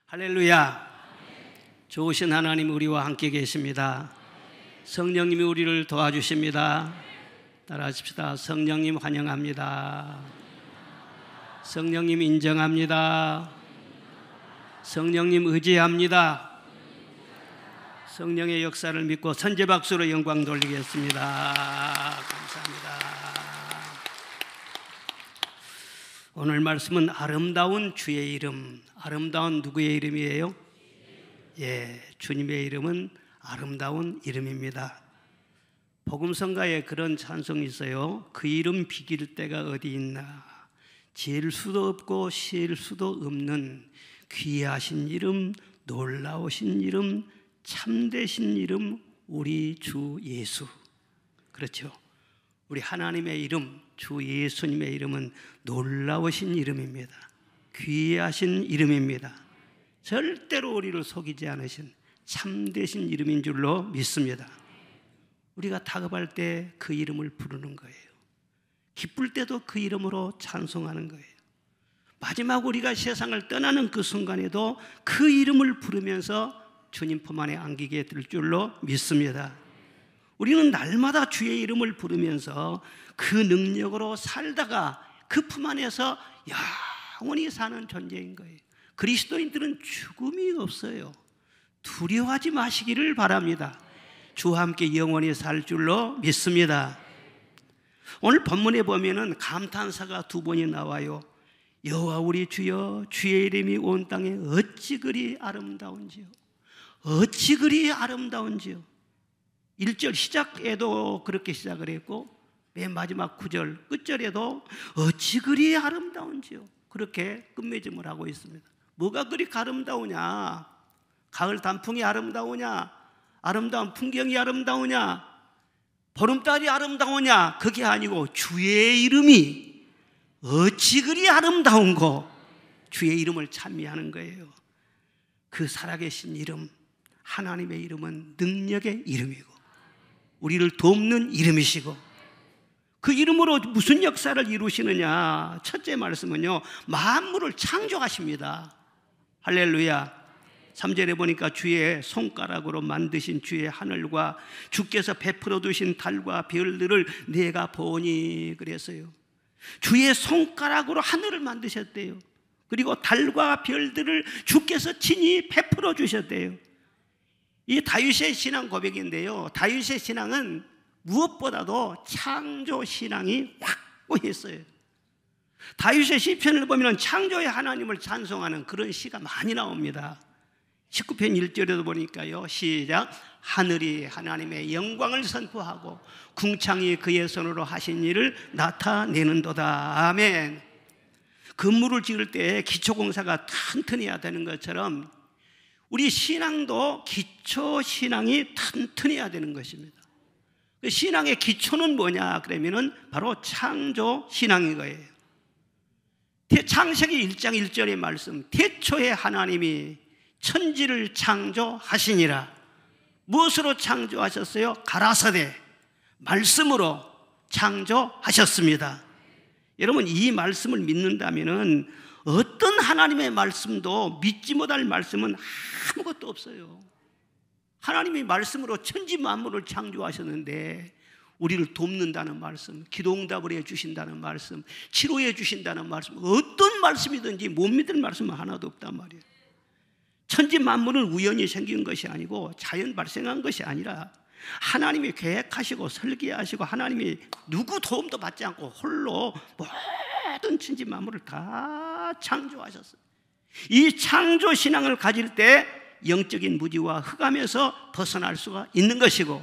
할렐루야. 좋으신 하나님 우리와 함께 계십니다. 성령님이 우리를 도와주십니다. 따라하십시다. 성령님 환영합니다. 성령님 인정합니다. 성령님 의지합니다. 성령의 역사를 믿고 선제박수로 영광 돌리겠습니다. 감사합니다. 오늘 말씀은 아름다운 주의 이름. 아름다운 누구의 이름이에요? 주님의 이름은 아름다운 이름입니다. 복음성가에 그런 찬송이 있어요. 그 이름 비길 데가 어디 있나, 질 수도 없고 실 수도 없는 귀하신 이름, 놀라우신 이름, 참되신 이름, 우리 주 예수. 그렇죠. 우리 하나님의 이름, 주 예수님의 이름은 놀라우신 이름입니다. 귀하신 이름입니다. 절대로 우리를 속이지 않으신 참되신 이름인 줄로 믿습니다. 우리가 다급할 때 그 이름을 부르는 거예요. 기쁠 때도 그 이름으로 찬송하는 거예요. 마지막 우리가 세상을 떠나는 그 순간에도 그 이름을 부르면서 주님 품 안에 안기게 될 줄로 믿습니다. 우리는 날마다 주의 이름을 부르면서 그 능력으로 살다가 그 품 안에서 영원히 사는 존재인 거예요. 그리스도인들은 죽음이 없어요. 두려워하지 마시기를 바랍니다. 주와 함께 영원히 살 줄로 믿습니다. 오늘 본문에 보면은 감탄사가 두 번이 나와요. 여호와 우리 주여, 주의 이름이 온 땅에 어찌 그리 아름다운지요. 어찌 그리 아름다운지요. 1절 시작에도 그렇게 시작을 했고 맨 마지막 9절 끝절에도 어찌 그리 아름다운지요. 그렇게 끝맺음을 하고 있습니다. 뭐가 그리 아름다우냐? 가을 단풍이 아름다우냐? 아름다운 풍경이 아름다우냐? 보름달이 아름다우냐? 그게 아니고 주의 이름이 어찌 그리 아름다운고, 주의 이름을 찬미하는 거예요. 그 살아계신 이름, 하나님의 이름은 능력의 이름이고 우리를 돕는 이름이시고, 그 이름으로 무슨 역사를 이루시느냐? 첫째 말씀은요, 만물을 창조하십니다. 할렐루야. 3절에 보니까 주의 손가락으로 만드신 주의 하늘과 주께서 베풀어 두신 달과 별들을 내가 보니 그랬어요. 주의 손가락으로 하늘을 만드셨대요. 그리고 달과 별들을 주께서 친히 베풀어 주셨대요. 이 다윗의 신앙 고백인데요, 다윗의 신앙은 무엇보다도 창조 신앙이 확고했어요. 다윗의 시편을 보면 창조의 하나님을 찬송하는 그런 시가 많이 나옵니다. 19편 1절에도 보니까요, 시작. 하늘이 하나님의 영광을 선포하고 궁창이 그의 손으로 하신 일을 나타내는도다. 아멘. 건물을 지을 때 기초공사가 튼튼해야 되는 것처럼 우리 신앙도 기초신앙이 튼튼해야 되는 것입니다. 신앙의 기초는 뭐냐 그러면은 바로 창조신앙인 거예요. 창세기 1장 1절의 말씀, 태초에 하나님이 천지를 창조하시니라. 무엇으로 창조하셨어요? 가라사대, 말씀으로 창조하셨습니다. 여러분, 이 말씀을 믿는다면은 어떤 하나님의 말씀도 믿지 못할 말씀은 아무것도 없어요. 하나님이 말씀으로 천지 만물을 창조하셨는데 우리를 돕는다는 말씀, 기도응답을 해주신다는 말씀, 치료해 주신다는 말씀, 어떤 말씀이든지 못 믿을 말씀은 하나도 없단 말이에요. 천지 만물은 우연히 생긴 것이 아니고 자연 발생한 것이 아니라 하나님이 계획하시고 설계하시고 하나님이 누구 도움도 받지 않고 홀로 모든 천지 만물을 다 창조하셨어요. 이 창조 신앙을 가질 때 영적인 무지와 흑암에서 벗어날 수가 있는 것이고,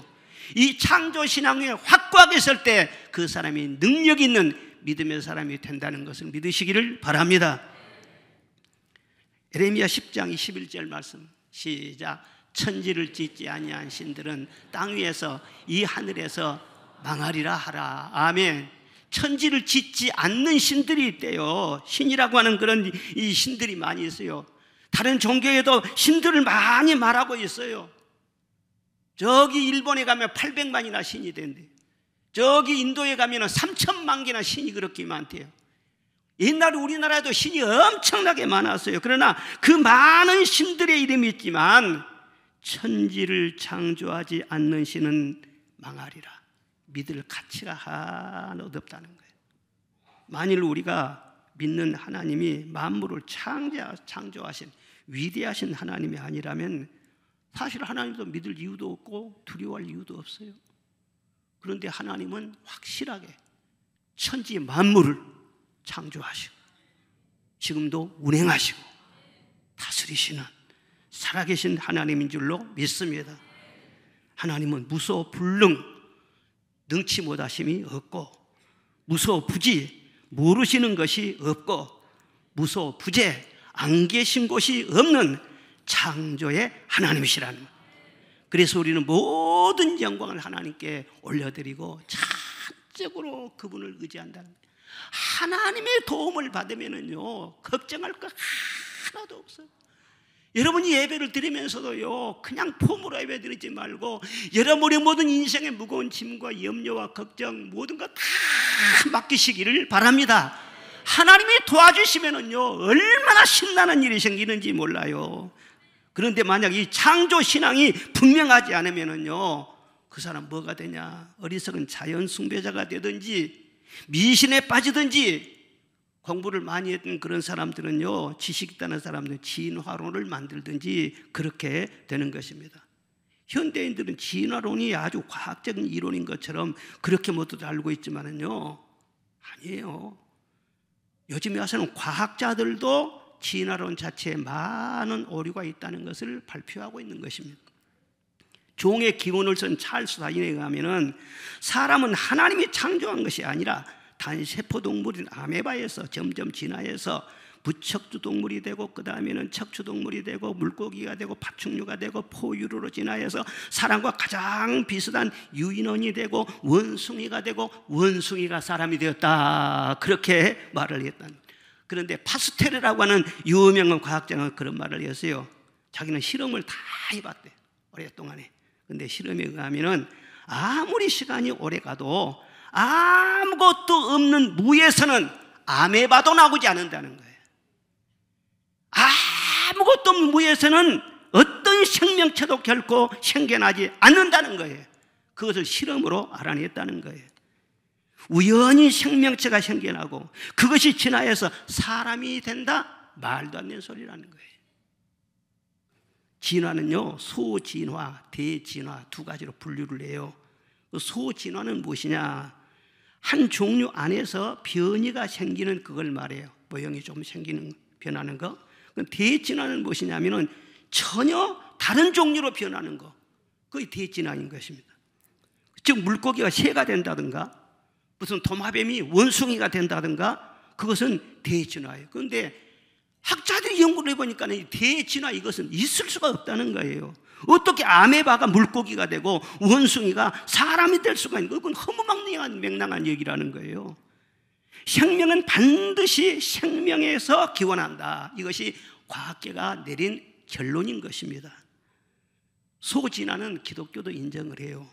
이 창조 신앙에 확고하게 설 때 그 사람이 능력 있는 믿음의 사람이 된다는 것을 믿으시기를 바랍니다. 에레미야 10장 21절 말씀 시작. 천지를 짓지 아니한 신들은 땅 위에서 이 하늘에서 망하리라 하라. 아멘. 천지를 짓지 않는 신들이 있대요. 신이라고 하는 그런 이 신들이 많이 있어요. 다른 종교에도 신들을 많이 말하고 있어요. 저기 일본에 가면 800만이나 신이 된대요. 저기 인도에 가면 3천만 개나 신이 그렇게 많대요. 옛날에 우리나라에도 신이 엄청나게 많았어요. 그러나 그 많은 신들의 이름이 있지만 천지를 창조하지 않는 신은 망하리라. 믿을 가치가 하나도 없다는 거예요. 만일 우리가 믿는 하나님이 만물을 창조하신 위대하신 하나님이 아니라면 사실 하나님도 믿을 이유도 없고 두려워할 이유도 없어요. 그런데 하나님은 확실하게 천지 만물을 창조하시고 지금도 운행하시고 다스리시는 살아계신 하나님인 줄로 믿습니다. 하나님은 무소 불능 능치 못하심이 없고 무소 부지 모르시는 것이 없고 무소 부재 안 계신 곳이 없는 창조의 하나님이시라는 거예요. 그래서 우리는 모든 영광을 하나님께 올려드리고 전적으로 그분을 의지한다는 거예요. 하나님의 도움을 받으면요 걱정할 거 하나도 없어요. 여러분이 예배를 드리면서도요 그냥 폼으로 예배 드리지 말고 여러분의 모든 인생의 무거운 짐과 염려와 걱정 모든 것 다 맡기시기를 바랍니다. 하나님이 도와주시면은요 얼마나 신나는 일이 생기는지 몰라요. 그런데 만약 이 창조 신앙이 분명하지 않으면은요 그 사람 뭐가 되냐? 어리석은 자연 숭배자가 되든지 미신에 빠지든지. 공부를 많이 했던 그런 사람들은요 지식 있다는 사람들은 진화론을 만들든지 그렇게 되는 것입니다. 현대인들은 진화론이 아주 과학적인 이론인 것처럼 그렇게 모두 알고 있지만은요 아니에요. 요즘에 와서는 과학자들도 진화론 자체에 많은 오류가 있다는 것을 발표하고 있는 것입니다. 종의 기원을 쓴 찰스 다윈에 의하면은 사람은 하나님이 창조한 것이 아니라 단세포동물인 아메바에서 점점 진화해서 부척주 동물이 되고 그 다음에는 척추동물이 되고 물고기가 되고 파충류가 되고 포유류로 진화해서 사람과 가장 비슷한 유인원이 되고 원숭이가 되고 원숭이가 사람이 되었다. 그렇게 말을 했다. 그런데 파스텔이라고 하는 유명한 과학자는 그런 말을 했어요. 자기는 실험을 다 해봤대 오랫동안에. 그런데 실험에 의하면은 아무리 시간이 오래 가도 아무것도 없는 무에서는 아메바도 나오지 않는다는 거예요. 아무것도 없는 무에서는 어떤 생명체도 결코 생겨나지 않는다는 거예요. 그것을 실험으로 알아냈다는 거예요. 우연히 생명체가 생겨나고 그것이 진화해서 사람이 된다? 말도 안 되는 소리라는 거예요. 진화는요 소진화, 대진화 두 가지로 분류를 해요. 소진화는 무엇이냐? 한 종류 안에서 변이가 생기는 그걸 말해요. 모형이 좀 생기는 변하는 거. 대진화는 무엇이냐면은 전혀 다른 종류로 변하는 거. 그게 대진화인 것입니다. 즉 물고기가 새가 된다든가 무슨 도마뱀이 원숭이가 된다든가 그것은 대진화예요. 그런데 학자들이 연구를 해보니까 대진화 이것은 있을 수가 없다는 거예요. 어떻게 아메바가 물고기가 되고 원숭이가 사람이 될 수가 있는 거예요? 그건 허무맹랑한 맹랑한 얘기라는 거예요. 생명은 반드시 생명에서 기원한다. 이것이 과학계가 내린 결론인 것입니다. 소진화는 기독교도 인정을 해요.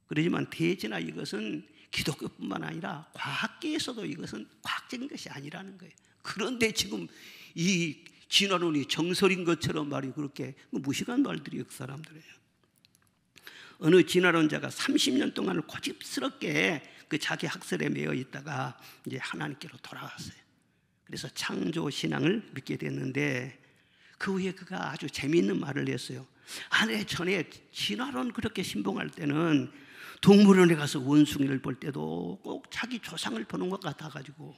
그렇지만 대진화 이것은 기독교뿐만 아니라 과학계에서도 이것은 과학적인 것이 아니라는 거예요. 그런데 지금 이 진화론이 정설인 것처럼 말이 그렇게 무식한 말들이에요. 그 사람들이에요. 어느 진화론자가 30년 동안을 고집스럽게 그 자기 학설에 매여 있다가 이제 하나님께로 돌아왔어요. 그래서 창조 신앙을 믿게 됐는데 그 후에 그가 아주 재미있는 말을 했어요. 내 전에 진화론 그렇게 신봉할 때는 동물원에 가서 원숭이를 볼 때도 꼭 자기 조상을 보는 것 같아가지고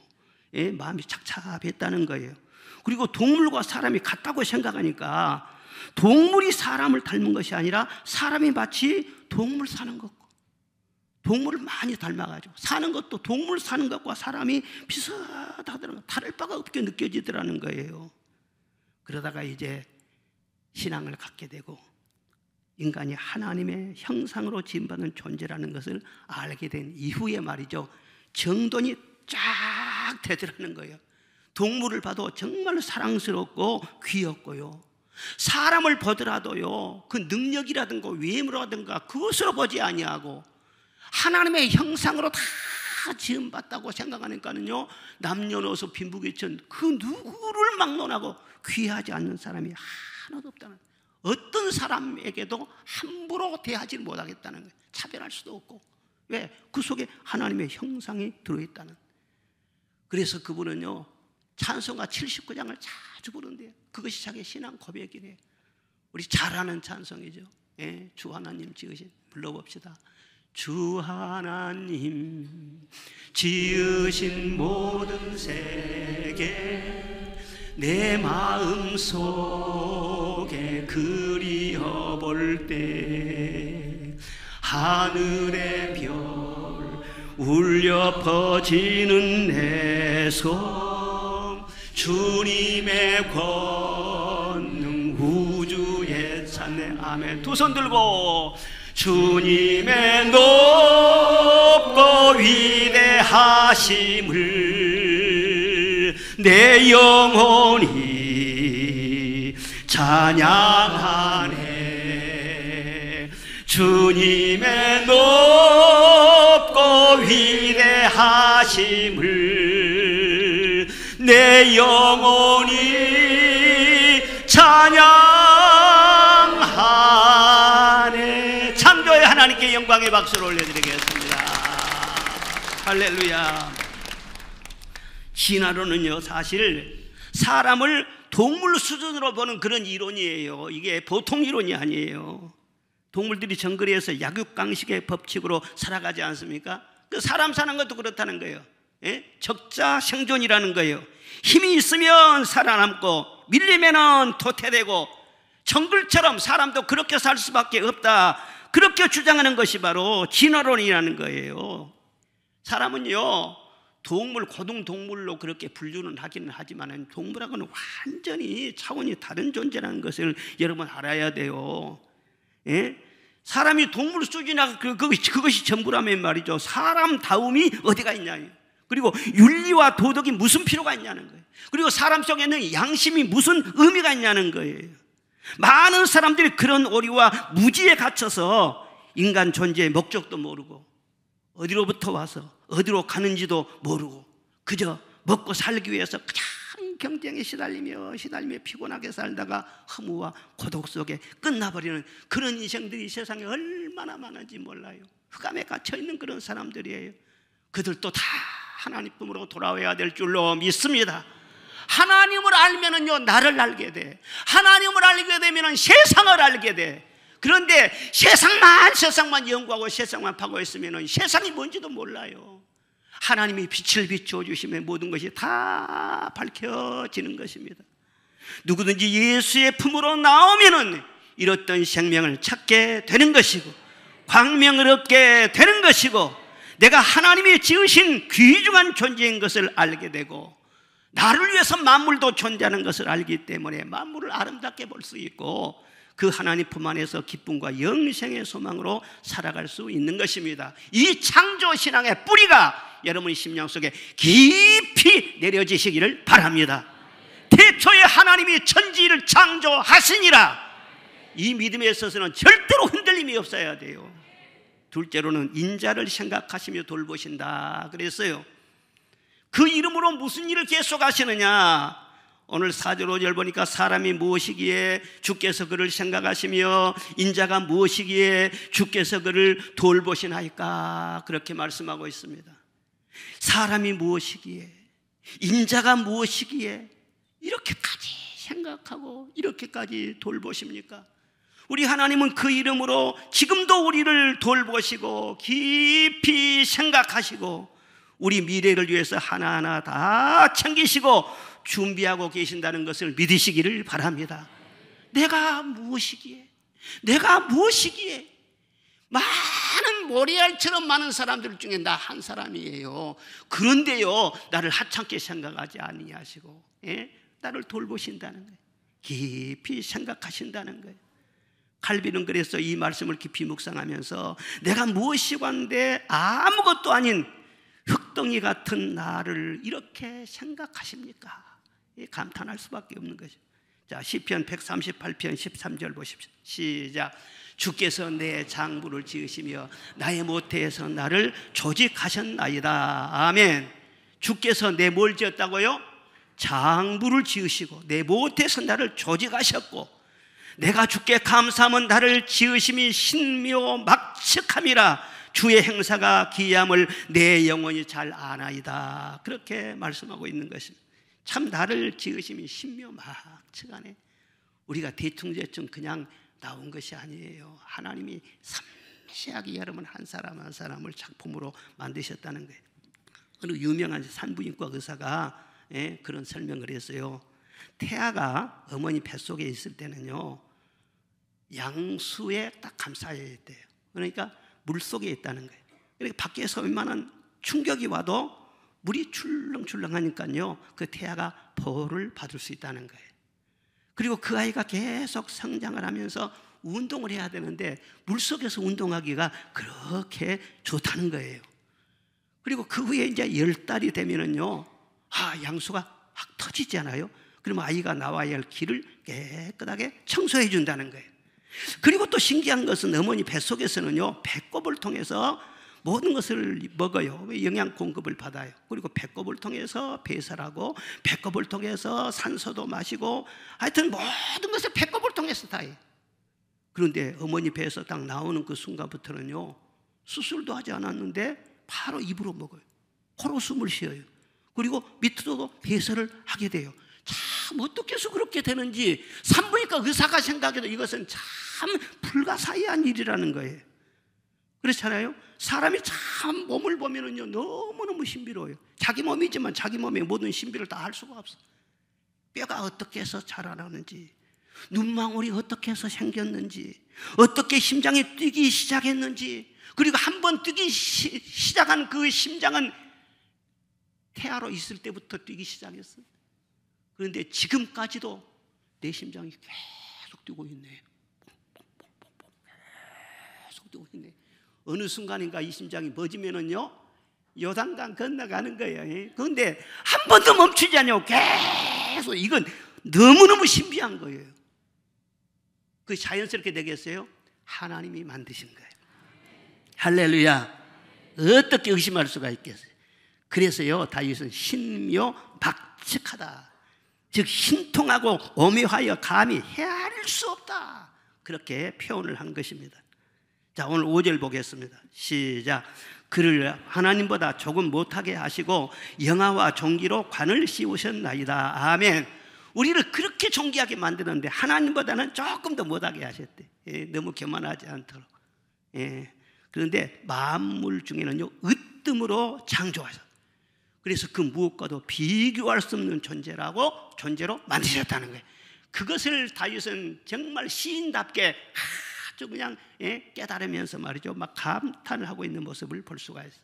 마음이 착잡했다는 거예요. 그리고 동물과 사람이 같다고 생각하니까 동물이 사람을 닮은 것이 아니라 사람이 마치 동물 사는 것, 동물을 많이 닮아가지고 사는 것도 동물 사는 것과 사람이 비슷하더라고요. 다를 바가 없게 느껴지더라는 거예요. 그러다가 이제 신앙을 갖게 되고 인간이 하나님의 형상으로 지음받은 존재라는 것을 알게 된 이후에 말이죠, 정돈이 쫙 되더라는 거예요. 동물을 봐도 정말 사랑스럽고 귀엽고요, 사람을 보더라도요 그 능력이라든가 외모라든가 그것으로 보지 아니하고 하나님의 형상으로 다 지음받다고 생각하니까는요, 남녀노소 빈부귀천 그 누구를 막론하고 귀하지 않는 사람이 하나도 없다는 거예요. 어떤 사람에게도 함부로 대하지 못하겠다는 거예요. 차별할 수도 없고. 왜? 그 속에 하나님의 형상이 들어있다는. 그래서 그분은요, 찬송가 79장을 자주 부른대요. 그것이 자기의 신앙 고백이래요. 우리 잘 아는 찬송이죠. 예, 주 하나님 지으신, 불러봅시다. 주 하나님 지으신 모든 세계 내 마음 속에 그리워볼 때 하늘의 별 울려 퍼지는 내 손 주님의 권능 우주에 찬네. 아멘. 두 손 들고 주님의 높고 위대하심을 내 영혼이 찬양하네. 주님의 높고 위대하심을 내 영혼이 찬양하네. 창조의 하나님께 영광의 박수를 올려드리겠습니다. 할렐루야. 진화론은요, 사실 사람을 동물 수준으로 보는 그런 이론이에요. 이게 보통 이론이 아니에요. 동물들이 정글에서 약육강식의 법칙으로 살아가지 않습니까? 그 사람 사는 것도 그렇다는 거예요. 예? 적자 생존이라는 거예요. 힘이 있으면 살아남고 밀리면은 도태되고, 정글처럼 사람도 그렇게 살 수밖에 없다, 그렇게 주장하는 것이 바로 진화론이라는 거예요. 사람은요, 동물, 고등동물로 그렇게 분류는 하기는 하지만 동물하고는 완전히 차원이 다른 존재라는 것을 여러분 알아야 돼요. 예? 사람이 동물 수준이나 그것이 전부라면 말이죠. 사람다움이 어디가 있냐, 그리고 윤리와 도덕이 무슨 필요가 있냐는 거예요. 그리고 사람 속에는 양심이 무슨 의미가 있냐는 거예요. 많은 사람들이 그런 오리와 무지에 갇혀서 인간 존재의 목적도 모르고 어디로부터 와서 어디로 가는지도 모르고 그저 먹고 살기 위해서 그냥 경쟁에 시달리며 피곤하게 살다가 허무와 고독 속에 끝나버리는 그런 인생들이 세상에 얼마나 많은지 몰라요. 흑암에 갇혀있는 그런 사람들이에요. 그들도 다 하나님 품으로 돌아와야 될 줄로 믿습니다. 하나님을 알면은요, 나를 알게 돼. 하나님을 알게 되면은 세상을 알게 돼. 그런데 세상만 연구하고 세상만 파고 있으면은 세상이 뭔지도 몰라요. 하나님이 빛을 비추어 주시면 모든 것이 다 밝혀지는 것입니다. 누구든지 예수의 품으로 나오면은 잃었던 생명을 찾게 되는 것이고 광명을 얻게 되는 것이고 내가 하나님이 지으신 귀중한 존재인 것을 알게 되고 나를 위해서 만물도 존재하는 것을 알기 때문에 만물을 아름답게 볼 수 있고 그 하나님 품 안에서 기쁨과 영생의 소망으로 살아갈 수 있는 것입니다. 이 창조신앙의 뿌리가 여러분의 심령 속에 깊이 내려지시기를 바랍니다. 태초에 하나님이 천지를 창조하시니라. 이 믿음에 있어서는 절대로 흔들림이 없어야 돼요. 둘째로는 인자를 생각하시며 돌보신다 그랬어요. 그 이름으로 무슨 일을 계속 하시느냐. 오늘 4절 5절 보니까 사람이 무엇이기에 주께서 그를 생각하시며 인자가 무엇이기에 주께서 그를 돌보시나이까, 그렇게 말씀하고 있습니다. 사람이 무엇이기에 인자가 무엇이기에 이렇게까지 생각하고 이렇게까지 돌보십니까? 우리 하나님은 그 이름으로 지금도 우리를 돌보시고 깊이 생각하시고 우리 미래를 위해서 하나하나 다 챙기시고 준비하고 계신다는 것을 믿으시기를 바랍니다. 내가 무엇이기에 많은 모래알처럼 많은 사람들 중에 나 한 사람이에요. 그런데요, 나를 하찮게 생각하지 아니하시고 나를 돌보신다는 거예요. 깊이 생각하신다는 거예요. 칼빈은 그래서 이 말씀을 깊이 묵상하면서 내가 무엇이고 한데 아무것도 아닌 흙덩이 같은 나를 이렇게 생각하십니까? 감탄할 수밖에 없는 것이죠. 자, 시편 138편 13절 보십시오. 시작. 주께서 내 장부를 지으시며 나의 모태에서 나를 조직하셨나이다. 아멘. 주께서 내 뭘 지었다고요? 장부를 지으시고 내 모태에서 나를 조직하셨고, 내가 주께 감사하면 나를 지으심이 신묘막측함이라. 주의 행사가 기이함을 내 영혼이 잘 아나이다. 그렇게 말씀하고 있는 것입니다. 참 나를 지으심이 신묘막측하네. 우리가 대충대충 그냥 나온 것이 아니에요. 하나님이 섬세하게 여러분 한 사람 한 사람을 작품으로 만드셨다는 거예요. 어느 유명한 산부인과 의사가 그런 설명을 했어요. 태아가 어머니 뱃속에 있을 때는요, 양수에 딱 감싸여 있대요. 그러니까 물속에 있다는 거예요. 그러니까 밖에서 웬만한 충격이 와도 물이 출렁출렁하니까요, 그 태아가 보호를 받을 수 있다는 거예요. 그리고 그 아이가 계속 성장을 하면서 운동을 해야 되는데 물속에서 운동하기가 그렇게 좋다는 거예요. 그리고 그 후에 이제 10달이 되면은요, 양수가 확 터지잖아요. 그러면 아이가 나와야 할 길을 깨끗하게 청소해 준다는 거예요. 그리고 또 신기한 것은 어머니 뱃속에서는요, 배꼽을 통해서 모든 것을 먹어요. 영양 공급을 받아요. 그리고 배꼽을 통해서 배설하고, 배꼽을 통해서 산소도 마시고, 하여튼 모든 것을 배꼽을 통해서 다 해요. 그런데 어머니 배에서 딱 나오는 그 순간부터는요, 수술도 하지 않았는데 바로 입으로 먹어요. 코로 숨을 쉬어요. 그리고 밑으로도 배설을 하게 돼요. 참 어떻게 해서 그렇게 되는지 산부인과 의사가 생각해도 이것은 참 불가사의한 일이라는 거예요. 그렇잖아요. 사람이 참 몸을 보면은요, 너무너무 신비로워요. 자기 몸이지만 자기 몸의 모든 신비를 다 알 수가 없어. 뼈가 어떻게 해서 자라나는지, 눈망울이 어떻게 해서 생겼는지, 어떻게 심장이 뛰기 시작했는지, 그리고 한번 뛰기 시작한 그 심장은 태아로 있을 때부터 뛰기 시작했어. 그런데 지금까지도 내 심장이 계속 뛰고 있네. 계속 뛰고 있네. 어느 순간인가 이 심장이 멎으면은요, 요단강 건너가는 거예요. 그런데 한 번도 멈추지 않냐고 계속. 이건 너무너무 신비한 거예요. 그 자연스럽게 되겠어요? 하나님이 만드신 거예요. 할렐루야. 어떻게 의심할 수가 있겠어요? 그래서요, 다윗은 신묘막측하다, 즉 신통하고 오묘하여 감히 헤아릴 수 없다, 그렇게 표현을 한 것입니다. 자, 오늘 5절 보겠습니다. 시작. 그를 하나님보다 조금 못하게 하시고 영화와 종기로 관을 씌우셨나이다. 아멘. 우리를 그렇게 존귀하게 만드는데 하나님보다는 조금 더 못하게 하셨대. 너무 교만하지 않도록. 그런데 만물 중에는요, 으뜸으로 창조하셨어요. 그래서 그 무엇과도 비교할 수 없는 존재로 만드셨다는 거예요. 그것을 다윗은 정말 시인답게 아주 그냥 깨달으면서 말이죠, 막 감탄을 하고 있는 모습을 볼 수가 있어요.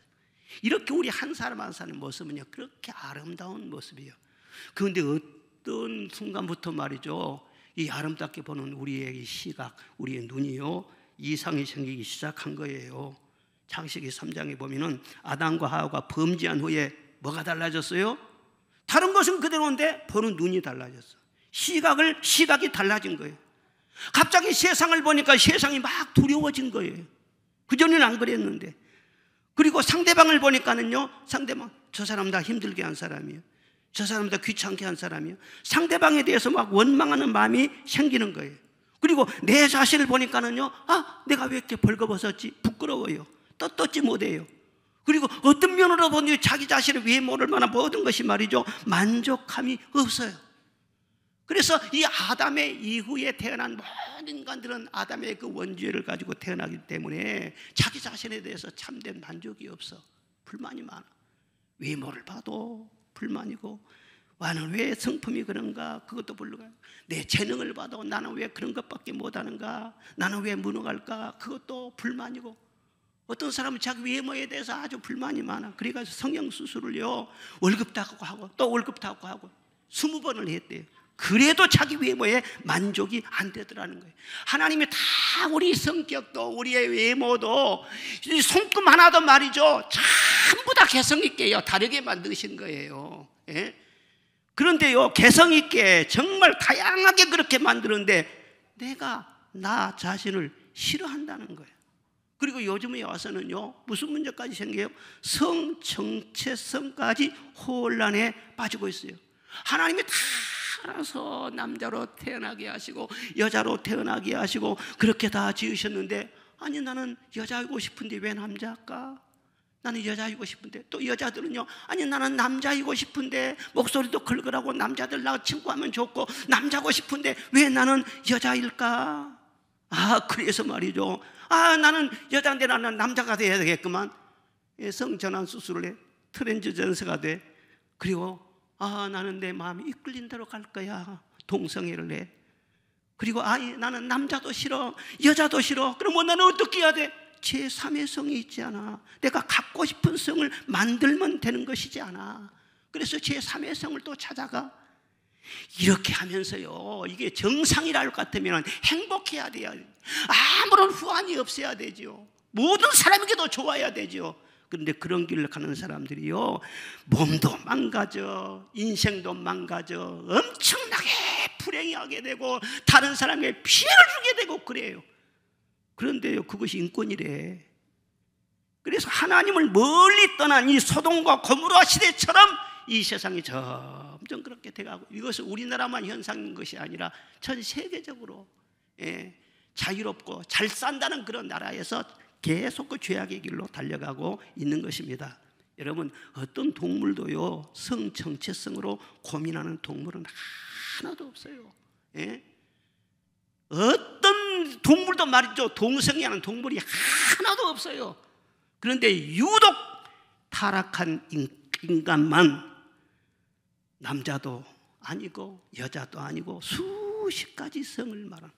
이렇게 우리 한 사람 한 사람의 모습은요, 그렇게 아름다운 모습이에요. 그런데 어떤 순간부터 말이죠, 이 아름답게 보는 우리의 시각, 우리의 눈이요, 이상이 생기기 시작한 거예요. 창세기 3장에 보면은 아담과 하와가 범죄한 후에 뭐가 달라졌어요? 다른 것은 그대로인데 보는 눈이 달라졌어. 시각이 달라진 거예요. 갑자기 세상을 보니까 세상이 막 두려워진 거예요. 그전에는 안 그랬는데. 그리고 상대방을 보니까는요, 상대방, 저 사람 다 힘들게 한 사람이에요. 저 사람 다 귀찮게 한 사람이에요. 상대방에 대해서 막 원망하는 마음이 생기는 거예요. 그리고 내 자신을 보니까는요, 내가 왜 이렇게 벌거벗었지? 부끄러워요. 떳떳지 못해요. 그리고 어떤 면으로 보니 자기 자신의 외모를 만한 모든 것이 말이죠, 만족함이 없어요. 그래서 이 아담의 이후에 태어난 모든 인간들은 아담의 그 원죄를 가지고 태어나기 때문에 자기 자신에 대해서 참된 만족이 없어. 불만이 많아. 외모를 봐도 불만이고, 나는 왜 성품이 그런가? 그것도 불만이고, 내 재능을 봐도 나는 왜 그런 것밖에 못하는가? 나는 왜 무능할까? 그것도 불만이고, 어떤 사람은 자기 외모에 대해서 아주 불만이 많아. 그래가지고 성형수술을요, 월급 타고 하고 또 월급 타고 하고 20번을 했대요. 그래도 자기 외모에 만족이 안 되더라는 거예요. 하나님이 다 우리 성격도 우리의 외모도 손금 하나도 말이죠, 전부 다 개성 있게요, 다르게 만드신 거예요. 그런데요, 개성 있게 정말 다양하게 그렇게 만드는데 내가 나 자신을 싫어한다는 거예요. 그리고 요즘에 와서는요, 무슨 문제까지 생겨요? 성 정체성까지 혼란에 빠지고 있어요. 하나님이 다 알아서 남자로 태어나게 하시고 여자로 태어나게 하시고 그렇게 다 지으셨는데, 아니 나는 여자이고 싶은데 왜 남자일까? 나는 여자이고 싶은데. 또 여자들은요, 아니 나는 남자이고 싶은데 목소리도 걸걸하고 남자들 나 친구하면 좋고 남자고 싶은데 왜 나는 여자일까? 그래서 말이죠, 나는 여자인데 나는 남자가 돼야 되겠구만. 성전환 수술을 해, 트랜스전서가 돼. 그리고 나는 내 마음이 이끌린 대로 갈 거야. 동성애를 해. 그리고 나는 남자도 싫어, 여자도 싫어. 그럼 나는 어떻게 해야 돼? 제3의 성이 있지 않아. 내가 갖고 싶은 성을 만들면 되는 것이지 않아. 그래서 제3의 성을 또 찾아가. 이렇게 하면서요, 이게 정상이라 할 것 같으면 행복해야 돼요. 아무런 후환이 없어야 되죠. 모든 사람에게도 좋아야 되죠. 그런데 그런 길을 가는 사람들이요, 몸도 망가져, 인생도 망가져, 엄청나게 불행하게 되고 다른 사람에게 피해를 주게 되고 그래요. 그런데요, 그것이 인권이래. 그래서 하나님을 멀리 떠난 이 소돔과 고모라 시대처럼 이 세상이 점점 그렇게 돼가고, 이것은 우리나라만 현상인 것이 아니라 전 세계적으로 자유롭고 잘 산다는 그런 나라에서 계속 그 죄악의 길로 달려가고 있는 것입니다. 여러분, 어떤 동물도요, 성 정체성으로 고민하는 동물은 하나도 없어요. 어떤 동물도 말이죠, 동성애하는 동물이 하나도 없어요. 그런데 유독 타락한 인간만 남자도 아니고 여자도 아니고 수십 가지 성을 말한,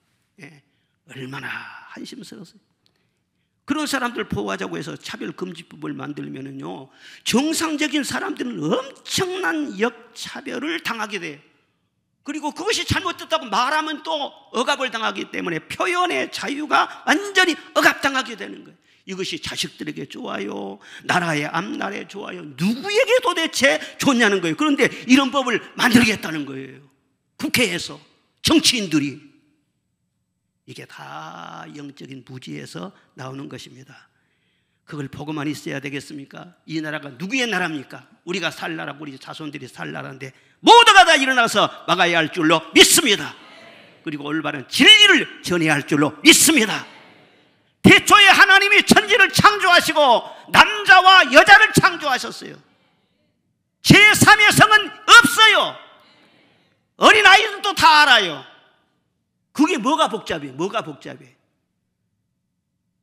얼마나 한심스러웠어요. 그런 사람들 보호하자고 해서 차별금지법을 만들면은요, 정상적인 사람들은 엄청난 역차별을 당하게 돼요. 그리고 그것이 잘못됐다고 말하면 또 억압을 당하기 때문에 표현의 자유가 완전히 억압당하게 되는 거예요. 이것이 자식들에게 좋아요, 나라의 앞날에 좋아요, 누구에게 도대체 좋냐는 거예요. 그런데 이런 법을 만들겠다는 거예요. 국회에서, 정치인들이. 이게 다 영적인 부지에서 나오는 것입니다. 그걸 보고만 있어야 되겠습니까? 이 나라가 누구의 나라입니까? 우리가 살 나라, 우리 자손들이 살 나라인데 모두가 다 일어나서 막아야 할 줄로 믿습니다. 그리고 올바른 진리를 전해야 할 줄로 믿습니다. 태초에 하나님이 천지를 창조하시고 남자와 여자를 창조하셨어요. 제3의 성은 없어요. 어린아이들도 다 알아요. 그게 뭐가 복잡해? 뭐가 복잡해?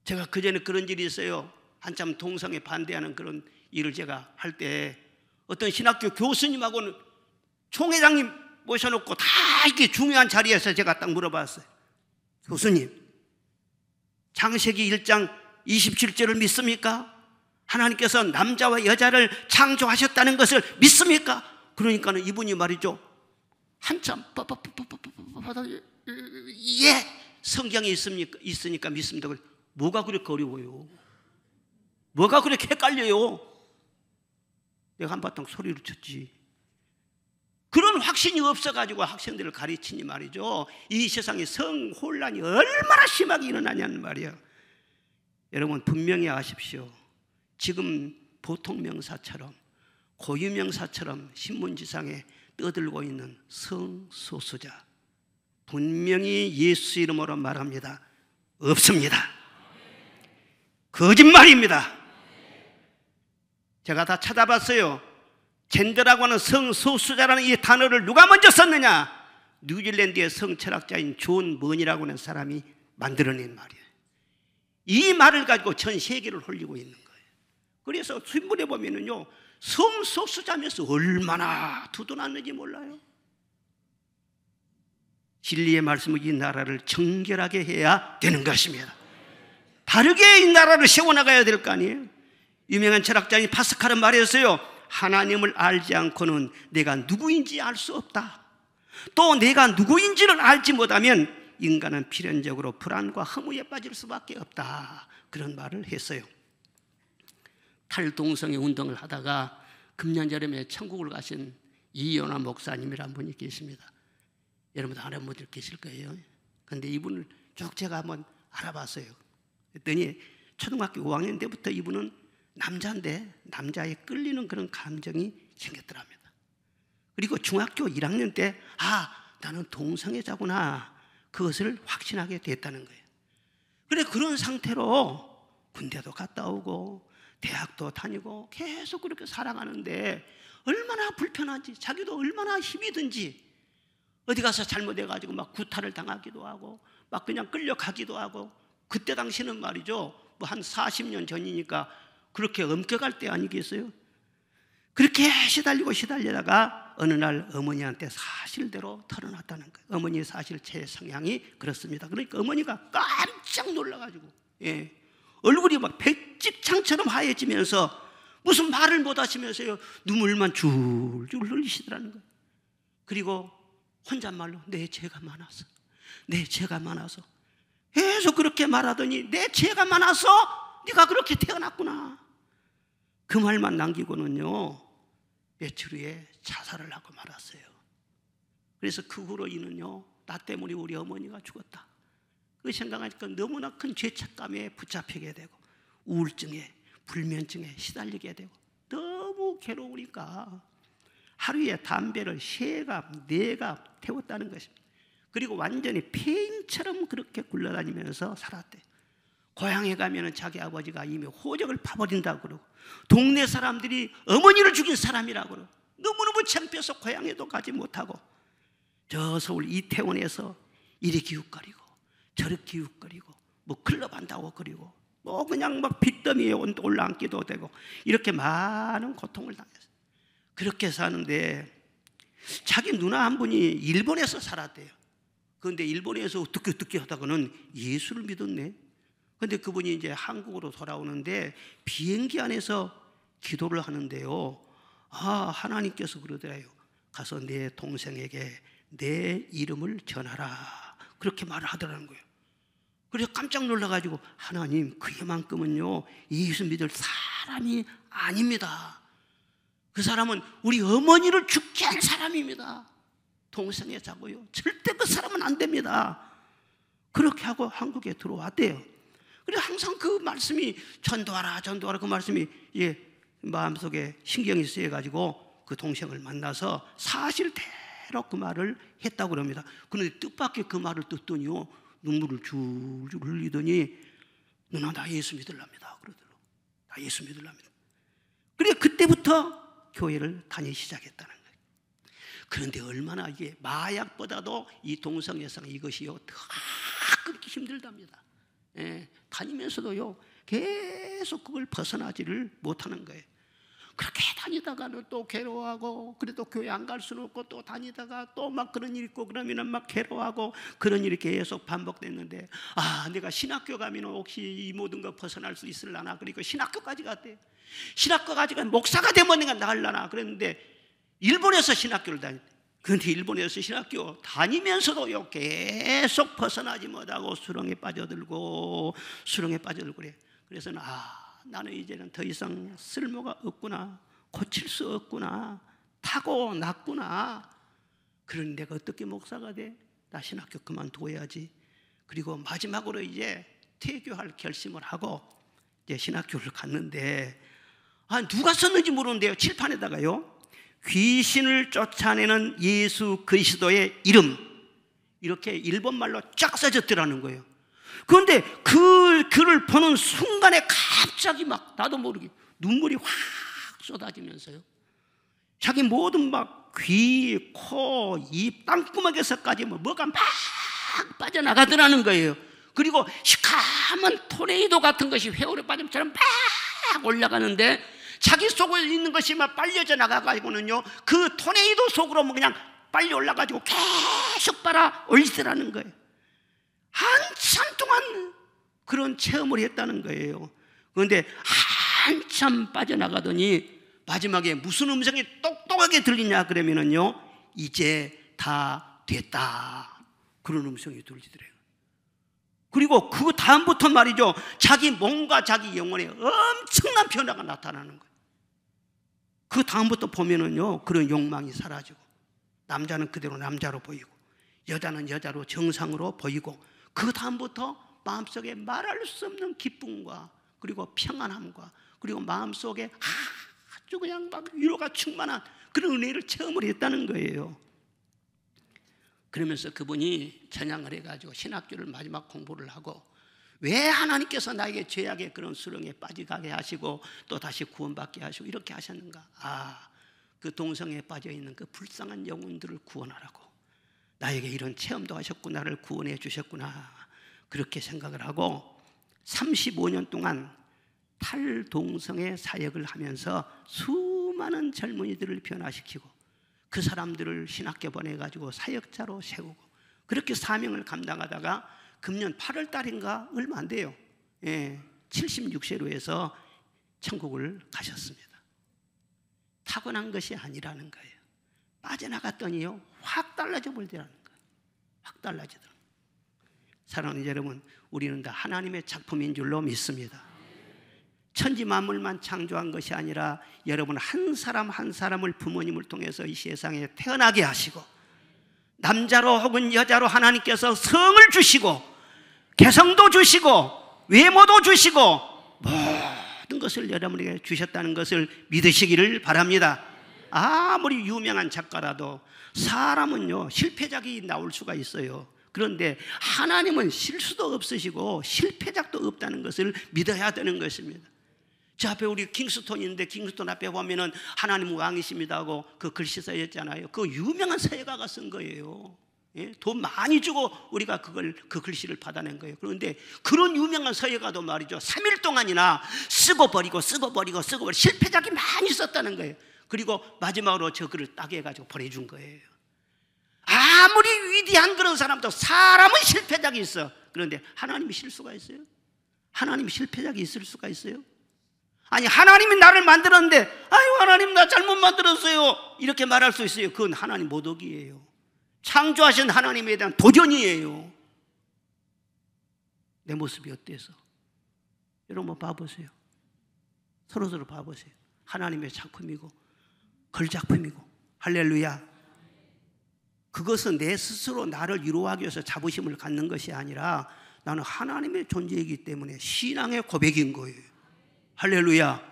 제가 그전에 그런 일이 있어요. 한참 동성애 반대하는 그런 일을 제가 할 때 어떤 신학교 교수님하고는 총회장님 모셔놓고 다 이렇게 중요한 자리에서 제가 딱 물어봤어요. 교수님, 창세기 1장 27절을 믿습니까? 하나님께서 남자와 여자를 창조하셨다는 것을 믿습니까? 그러니까는 이분이 말이죠, 한참 예, 성경에 있으니까 믿습니다. 뭐가 그렇게 어려워요? 뭐가 그렇게 헷갈려요? 내가 한바탕 소리를 쳤지. 그런 확신이 없어가지고 학생들을 가르치니 말이죠, 이 세상에 성 혼란이 얼마나 심하게 일어나냐는 말이에요. 여러분, 분명히 아십시오. 지금 보통 명사처럼, 고유 명사처럼 신문지상에 떠들고 있는 성소수자, 분명히 예수 이름으로 말합니다. 없습니다. 거짓말입니다. 제가 다 찾아봤어요. 젠더라고 하는 성소수자라는 이 단어를 누가 먼저 썼느냐? 뉴질랜드의 성철학자인 존 머니라고 하는 사람이 만들어낸 말이에요. 이 말을 가지고 전 세계를 홀리고 있는 거예요. 그래서 신문에 보면은요, 성소수자면서 얼마나 두둔하는지 몰라요. 진리의 말씀은 이 나라를 정결하게 해야 되는 것입니다. 바르게 이 나라를 세워나가야 될 거 아니에요. 유명한 철학자인 파스칼은 말했어요. 하나님을 알지 않고는 내가 누구인지 알 수 없다. 또 내가 누구인지를 알지 못하면 인간은 필연적으로 불안과 허무에 빠질 수밖에 없다. 그런 말을 했어요. 탈동성애 운동을 하다가 금년여름에 천국을 가신 이연화 목사님이라는 분이 계십니다. 여러분도 아는 분들 계실 거예요. 그런데 이분을 쭉 제가 한번 알아봤어요. 그랬더니 초등학교 5학년 때부터 이분은 남자인데 남자에 끌리는 그런 감정이 생겼더랍니다. 그리고 중학교 1학년 때 나는 동성애자구나, 그것을 확신하게 됐다는 거예요. 그래, 그런 상태로 군대도 갔다 오고 대학도 다니고 계속 그렇게 살아가는데 얼마나 불편한지, 자기도 얼마나 힘이 든지, 어디 가서 잘못해가지고 막 구타를 당하기도 하고 막 그냥 끌려가기도 하고, 그때 당시는 말이죠, 뭐 한 40년 전이니까 그렇게 엄격할 때 아니겠어요? 그렇게 시달리다가 어느 날 어머니한테 사실대로 털어놨다는 거예요. 어머니 사실 제 성향이 그렇습니다. 그러니까 어머니가 깜짝 놀라가지고 얼굴이 막 백집창처럼 하얘지면서 무슨 말을 못 하시면서요, 눈물만 줄줄 흘리시더라는 거예요. 그리고 혼잣말로 내 죄가 많아서, 내 죄가 많아서, 계속 그렇게 말하더니 내 죄가 많아서 네가 그렇게 태어났구나, 그 말만 남기고는요 며칠 후에 자살을 하고 말았어요. 그래서 그 후로 이는요, 나 때문에 우리 어머니가 죽었다, 그 생각하니까 너무나 큰 죄책감에 붙잡히게 되고 우울증에, 불면증에 시달리게 되고 너무 괴로우니까 하루에 담배를 3갑, 4갑 태웠다는 것입니다. 그리고 완전히 폐인처럼 그렇게 굴러다니면서 살았대요. 고향에 가면은 자기 아버지가 이미 호적을 파버린다고 그러고, 동네 사람들이 어머니를 죽인 사람이라고 그러고, 너무너무 창피해서 고향에도 가지 못하고 저 서울 이태원에서 이리 기웃거리고 저리 기웃거리고 뭐 클럽 한다고 그리고 뭐 그냥 막 빚더미에 올라앉기도 되고 이렇게 많은 고통을 당했어요. 그렇게 사는데 자기 누나 한 분이 일본에서 살았대요. 그런데 일본에서 어떻게 하다가는 예수를 믿었네. 그런데 그분이 이제 한국으로 돌아오는데 비행기 안에서 기도를 하는데요, 하나님께서 그러더래요. 가서 내 동생에게 내 이름을 전하라, 그렇게 말을 하더라는 거예요. 그래서 깜짝 놀라가지고, 하나님, 그만큼은요 예수 믿을 사람이 아닙니다. 그 사람은 우리 어머니를 죽게 한 사람입니다. 동성애자고요, 절대 그 사람은 안 됩니다. 그렇게 하고 한국에 들어왔대요. 그래서 항상 그 말씀이 전도하라 그 말씀이 마음속에 신경이 쓰여가지고 그 동생을 만나서 사실대로 그 말을 했다고 그럽니다. 그런데 뜻밖의 그 말을 듣더니요 눈물을 줄줄 흘리더니, 누나 나 예수 믿으랍니다 그러더라고요. 나 예수 믿으랍니다. 그래, 그때부터 교회를 다니기 시작했다는 거예요. 그런데 얼마나 이게 마약보다도 이 동성애상 이것이요 더 끊기 힘들답니다. 다니면서도요 계속 그걸 벗어나지를 못하는 거예요. 그렇게 다니다가는 또 괴로워하고, 그래도 교회 안 갈 수는 없고, 또 다니다가 또 막 그런 일 있고 그러면은 막 괴로워하고, 그런 일이 계속 반복됐는데, 내가 신학교 가면 혹시 이 모든 거 벗어날 수 있을라나, 그러니까 신학교까지 갔대요. 신학교까지 가면 목사가 되면 내가 나을라나 그랬는데 일본에서 신학교를 다녔대요. 그런데 일본에서 신학교 다니면서도요 계속 벗어나지 못하고 수렁에 빠져들고 그래. 그래서 나는 이제는 더 이상 쓸모가 없구나, 고칠 수 없구나, 타고났구나. 그런 내가 어떻게 목사가 돼? 나 신학교 그만둬야지. 그리고 마지막으로 이제 퇴교할 결심을 하고 이제 신학교를 갔는데, 누가 썼는지 모르는데요, 칠판에다가요 귀신을 쫓아내는 예수 그리스도의 이름, 이렇게 일본말로 쫙 써졌더라는 거예요. 그런데 그 글을 보는 순간에 갑자기 막 나도 모르게 눈물이 확 쏟아지면서요, 자기 모든 막 귀, 코, 입, 땅구멍에서까지 뭐가 막 빠져나가더라는 거예요. 그리고 시커먼 토네이도 같은 것이 회오리 바람처럼 막 올라가는데, 자기 속에 있는 것이 막 빨려져 나가가지고는요 그 토네이도 속으로 뭐 그냥 빨리 올라가지고 계속 빨아 올리더라는 거예요. 한참 동안 그런 체험을 했다는 거예요. 그런데 한참 빠져나가더니 마지막에 무슨 음성이 똑똑하게 들리냐 그러면은요, 이제 다 됐다, 그런 음성이 들리더래요. 그리고 그 다음부터 말이죠, 자기 몸과 자기 영혼에 엄청난 변화가 나타나는 거예요. 그 다음부터 보면은요 그런 욕망이 사라지고, 남자는 그대로 남자로 보이고, 여자는 여자로 정상으로 보이고, 그 다음부터 마음속에 말할 수 없는 기쁨과 그리고 평안함과 그리고 마음속에 아주 그냥 막 위로가 충만한 그런 은혜를 체험을 했다는 거예요. 그러면서 그분이 전향을 해가지고 신학교를 마지막 공부를 하고 왜 하나님께서 나에게 죄악의 그런 수렁에 빠지게 하시고 또 다시 구원받게 하시고 이렇게 하셨는가? 그 동성애에 빠져있는 그 불쌍한 영혼들을 구원하라고 나에게 이런 체험도 하셨고 나를 구원해 주셨구나, 그렇게 생각을 하고 35년 동안 탈동성애 사역을 하면서 수많은 젊은이들을 변화시키고 그 사람들을 신학교 보내가지고 사역자로 세우고 그렇게 사명을 감당하다가 금년 8월 달인가 얼마 안 돼요. 76세로 해서 천국을 가셨습니다. 타고난 것이 아니라는 거예요. 빠져나갔더니요 확 달라져 버리더라는 거예요. 확 달라지더라고요. 사랑하는 여러분, 우리는 다 하나님의 작품인 줄로 믿습니다. 천지 만물만 창조한 것이 아니라 여러분 한 사람 한 사람을 부모님을 통해서 이 세상에 태어나게 하시고 남자로 혹은 여자로 하나님께서 성을 주시고 개성도 주시고 외모도 주시고 모든 것을 여러분에게 주셨다는 것을 믿으시기를 바랍니다. 아무리 유명한 작가라도 사람은요 실패작이 나올 수가 있어요. 그런데 하나님은 실수도 없으시고 실패작도 없다는 것을 믿어야 되는 것입니다. 저 앞에 우리 킹스톤이 있는데 킹스톤 앞에 보면은 하나님 왕이십니다 하고 그 글씨 써있잖아요. 그 유명한 서예가가 쓴 거예요. 돈 많이 주고 우리가 그 글씨를 받아낸 거예요. 그런데 그런 유명한 서예가도 말이죠 3일 동안이나 쓰고 버리고 실패작이 많이 썼다는 거예요. 그리고 마지막으로 저 글을 따개해가지고 보내준 거예요. 아무리 위대한 그런 사람도 사람은 실패작이 있어. 그런데 하나님이 실수가 있어요? 하나님이 실패작이 있을 수가 있어요? 아니 하나님이 나를 만들었는데 아유 하나님 나 잘못 만들었어요 이렇게 말할 수 있어요. 그건 하나님 모독이에요. 창조하신 하나님에 대한 도전이에요. 내 모습이 어때서? 여러분 봐보세요. 서로서로 봐보세요. 하나님의 작품이고 걸작품이고 할렐루야. 그것은 내 스스로 나를 위로하기 위해서 자부심을 갖는 것이 아니라 나는 하나님의 존재이기 때문에 신앙의 고백인 거예요. 할렐루야.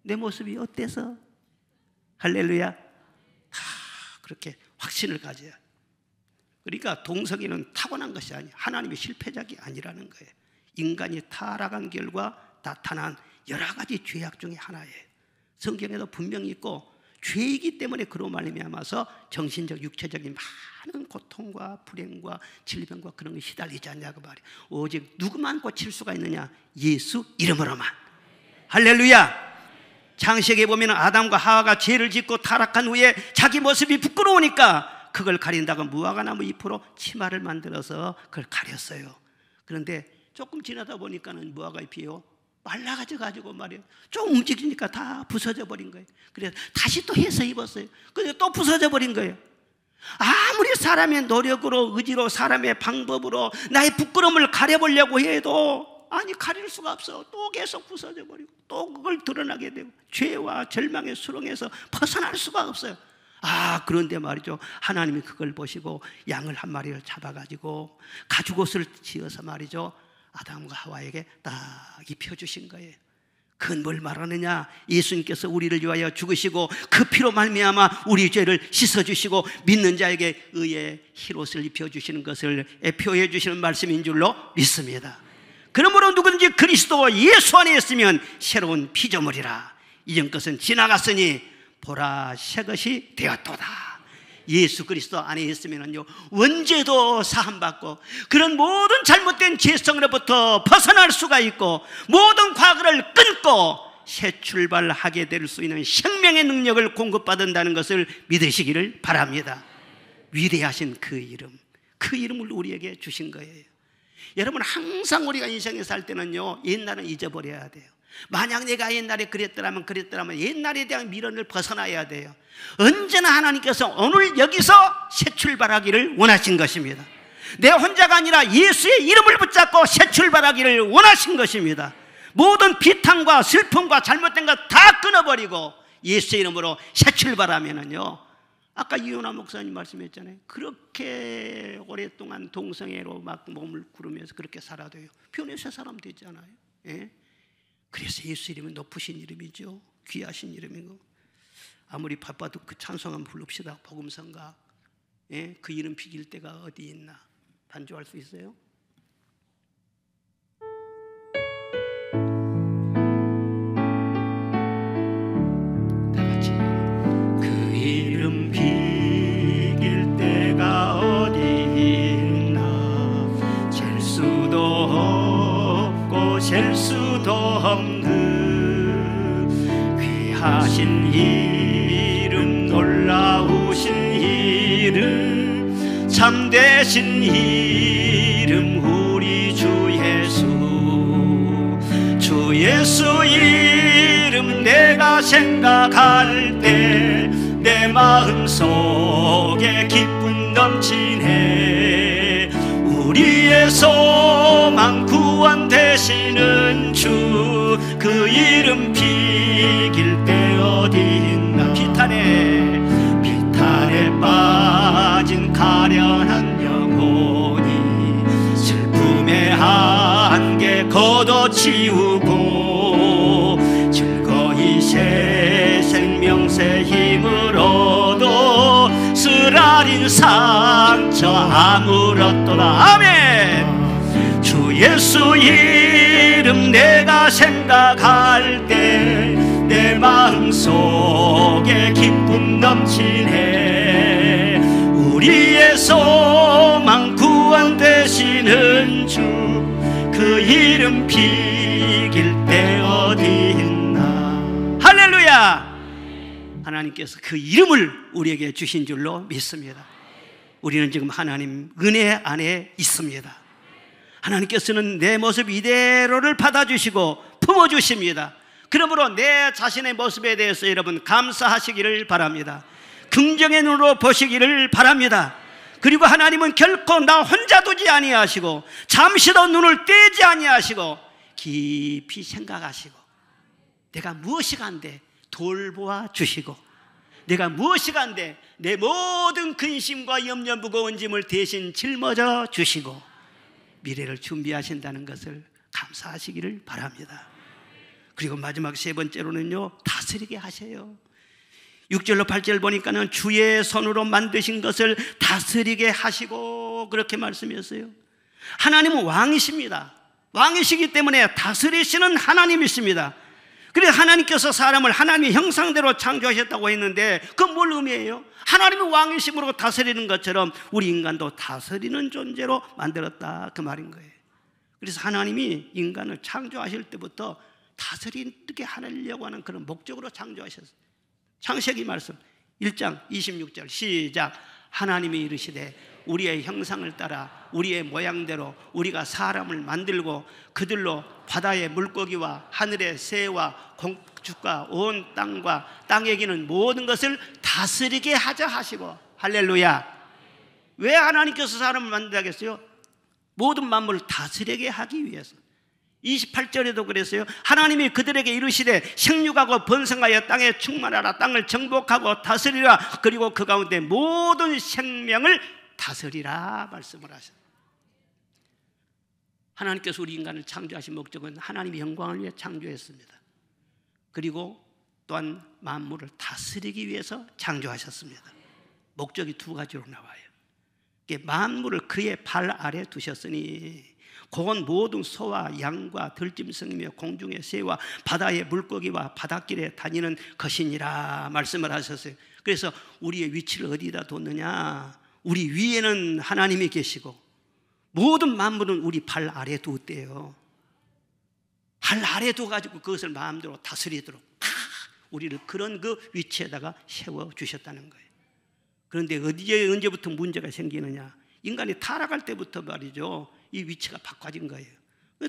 내 모습이 어때서? 할렐루야. 그렇게 확신을 가져야. 그러니까 동성애는 타고난 것이 아니야. 하나님의 실패작이 아니라는 거예요. 인간이 타락한 결과 나타난 여러 가지 죄악 중에 하나예요. 성경에도 분명히 있고 죄이기 때문에 그로 말미암아서 정신적 육체적인 많은 고통과 불행과 질병과 그런 게 시달리지 않냐고 말이에요. 오직 누구만 고칠 수가 있느냐? 예수 이름으로만. 할렐루야. 창세기에 보면 아담과 하와가 죄를 짓고 타락한 후에 자기 모습이 부끄러우니까 그걸 가린다고 무화과나무 잎으로 치마를 만들어서 그걸 가렸어요. 그런데 조금 지나다 보니까는 무화과 잎이요 말라가지고 말이에요. 좀 움직이니까 다 부서져 버린 거예요. 그래서 다시 또 해서 입었어요. 근데 또 부서져 버린 거예요. 아무리 사람의 노력으로 의지로 사람의 방법으로 나의 부끄러움을 가려보려고 해도 아니 가릴 수가 없어. 또 계속 부서져 버리고 또 그걸 드러나게 되고 죄와 절망의 수렁에서 벗어날 수가 없어요. 그런데 말이죠 하나님이 그걸 보시고 양을 한 마리를 잡아가지고 가죽옷을 지어서 말이죠 아담과 하와에게 딱 입혀주신 거예요. 그건 뭘 말하느냐? 예수님께서 우리를 위하여 죽으시고 그 피로 말미암아 우리 죄를 씻어주시고 믿는 자에게 의의 흰옷을 입혀주시는 것을 표해 주시는 말씀인 줄로 믿습니다. 그러므로 누구든지 그리스도 예수 안에 있으면 새로운 피조물이라. 이전 것은 지나갔으니 보라 새 것이 되었도다. 예수 그리스도 안에 있으면요 원죄도 사함받고 그런 모든 잘못된 죄성으로부터 벗어날 수가 있고 모든 과거를 끊고 새 출발하게 될 수 있는 생명의 능력을 공급받는다는 것을 믿으시기를 바랍니다. 위대하신 그 이름, 그 이름을 우리에게 주신 거예요. 여러분 항상 우리가 인생에 살 때는요 옛날은 잊어버려야 돼요. 만약 내가 옛날에 그랬더라면 옛날에 대한 미련을 벗어나야 돼요. 언제나 하나님께서 오늘 여기서 새 출발하기를 원하신 것입니다. 내 혼자가 아니라 예수의 이름을 붙잡고 새 출발하기를 원하신 것입니다. 모든 비탄과 슬픔과 잘못된 것 다 끊어버리고 예수의 이름으로 새 출발하면은요 아까 이현아 목사님 말씀했잖아요. 그렇게 오랫동안 동성애로 막 몸을 구르면서 그렇게 살아도요, 변호사 사람 되잖아요. 예? 그래서 예수 이름은 높으신 이름이죠. 귀하신 이름이고, 아무리 바빠도 그 찬송 한번 부릅시다. 복음성가. 예? 그 이름 비길 때가 어디 있나. 반주할 수 있어요? 다 같이. 그 이름 비길 때가 어디 있나. 잴 수도 없고 잴 수도 없는 귀하신 이름, 놀라우신 이름, 참되신 이름, 우리 주 예수. 주 예수 이름 내가 생각할 때 내 마음속에 기쁨 넘치네. 우리의 소망 구원 되시는 주, 그 이름 비길 때 어디 있나. 비탄에 빠진 가련한 영혼이 슬픔의 한계 걷어치우고 즐거이 새 생명 새 힘을 얻어 쓰라린 상처 아물었도다. 아멘. 주 예수 이름 내가 생각할 때 내 마음속에 기쁨 넘치네. 우리의 소망 구원 되시는 주, 그 이름 비길 때 어디 있나. 할렐루야. 하나님께서 그 이름을 우리에게 주신 줄로 믿습니다. 우리는 지금 하나님 은혜 안에 있습니다. 하나님께서는 내 모습 이대로를 받아주시고 품어주십니다. 그러므로 내 자신의 모습에 대해서 여러분 감사하시기를 바랍니다. 긍정의 눈으로 보시기를 바랍니다. 그리고 하나님은 결코 나 혼자 두지 아니하시고 잠시도 눈을 떼지 아니하시고 깊이 생각하시고, 내가 무엇이 간데 돌보아 주시고, 내가 무엇이 간데 내 모든 근심과 염려 무거운 짐을 대신 짊어져 주시고 미래를 준비하신다는 것을 감사하시기를 바랍니다. 그리고 마지막 세 번째로는요, 다스리게 하세요. 6절로 8절 보니까는 주의 손으로 만드신 것을 다스리게 하시고 그렇게 말씀했어요. 하나님은 왕이십니다. 왕이시기 때문에 다스리시는 하나님이십니다. 그래서 하나님께서 사람을 하나님의 형상대로 창조하셨다고 했는데 그건 뭘 의미해요? 하나님이 왕이심으로 다스리는 것처럼 우리 인간도 다스리는 존재로 만들었다, 그 말인 거예요. 그래서 하나님이 인간을 창조하실 때부터 다스리게 하려고 하는 그런 목적으로 창조하셨어요. 창세기 말씀 1장 26절 시작. 하나님이 이르시되 우리의 형상을 따라 우리의 모양대로 우리가 사람을 만들고 그들로 바다의 물고기와 하늘의 새와 공축과 온 땅과 땅에 기는 모든 것을 다스리게 하자 하시고. 할렐루야. 왜 하나님께서 사람을 만들었겠어요? 모든 만물을 다스리게 하기 위해서. 28절에도 그랬어요. 하나님이 그들에게 이르시되 생육하고 번성하여 땅에 충만하라. 땅을 정복하고 다스리라. 그리고 그 가운데 모든 생명을 다스리라 말씀을 하셨어요. 하나님께서 우리 인간을 창조하신 목적은 하나님의 영광을 위해 창조했습니다. 그리고 또한 만물을 다스리기 위해서 창조하셨습니다. 목적이 두 가지로 나와요. 만물을 그의 발 아래 두셨으니 곧 모든 소와 양과 들짐승이며 공중의 새와 바다의 물고기와 바닷길에 다니는 것이니라 말씀을 하셨어요. 그래서 우리의 위치를 어디다 뒀느냐? 우리 위에는 하나님이 계시고 모든 만물은 우리 발 아래 두었대요. 발 아래 둬가지고 그것을 마음대로 다스리도록 우리를 그런 그 위치에다가 세워주셨다는 거예요. 그런데 언제부터 문제가 생기느냐? 인간이 타락할 때부터 말이죠, 이 위치가 바꿔진 거예요.